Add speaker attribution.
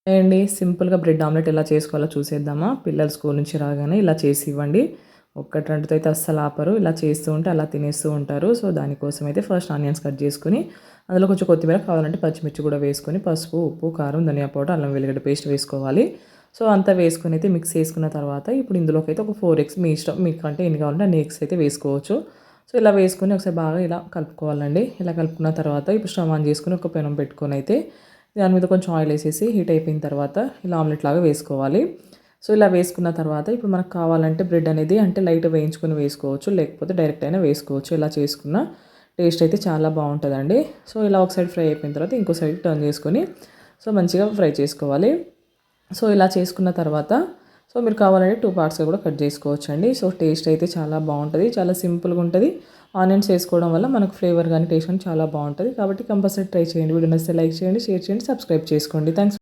Speaker 1: అండి సింపుల్‌గా bread omelette ఎలా చేసుకోవాలో చూసేద్దామా? పిల్లలు స్కూల్ నుంచి రాగానే ఇలా చేసి ఇవ్వండి. ఒక్కటి రెండుతో అయితే అస్సలు ఆపరు. ఇలా చేస్తూ ఉంటే అలా తినేస్తూ ఉంటారు. సో, దానికోసం అయితే ఫస్ట్ ఆనియన్స్ కట్ చేసుకొని, అందులో కొంచెం కొత్తిమీర కావాలంటే పచ్చిమిర్చి కూడా వేసుకొని, పసుపు, ఉప్పు, కారం, ధనియా పౌడర్, అల్లం వెల్లిగడ్డ పేస్ట్ వేసుకోవాలి. సో, అంతా వేసుకొని అయితే మిక్స్ చేసుకున్న తర్వాత ఇప్పుడు ఇందులోకైతే ఒక 4 ఎగ్స్ మీ ఇష్టం. మీకంటే ఎన్ని కావాలంటే అన్ని ఎగ్స్ అయితే వేసుకోవచ్చు. సో, ఇలా వేసుకొని ఒకసారి బాగా ఇలా కలుపుకోవాలండి. ఇలా కలుపుకున్న తర్వాత ఇప్పుడు స్టవ్ ఆన్ చేసుకొని ఒక పెనం పెట్టుకొని అయితే దాని మీద కొంచెం ఆయిల్ వేసేసి హీట్ అయిపోయిన తర్వాత ఇలా ఆమ్లెట్ లాగా వేసుకోవాలి. సో, ఇలా వేసుకున్న తర్వాత ఇప్పుడు మనకు కావాలంటే బ్రెడ్ అనేది అంటే లైట్‌గా వేయించుకొని వేసుకోవచ్చు. లేకపోతే డైరెక్ట్ అయినా వేసుకోవచ్చు. ఇలా చేసుకున్న టేస్ట్ అయితే చాలా బావుంటదండి. సో, ఇలా ఒక సైడ్ ఫ్రై అయిపోయిన తర్వాత ఇంకో సైడ్ టర్న్ చేసుకొని సో, మంచిగా ఫ్రై చేసుకోవాలి. సో, ఇలా చేసుకున్న తర్వాత సో, మీరు కావాలంటే 2 పార్ట్స్‌గా కూడా కట్ చేసుకోవచ్చండి. సో, టేస్ట్ అయితే చాలా బావుంటది. చాలా సింపుల్‌గా ఉంటది. ఆనియన్స్ వేసుకోవడం వల్ల మనకు ఫ్లేవర్ గాని, టేస్ట్ గాని చాలా బావుంటది. కాబట్టి కంపల్సరీ ట్రై చేయండి. వీడియో నచ్చితే లైక్ చేయండి, షేర్ చేయండి, సబ్స్క్రైబ్ చేసుకోండి. థాంక్స్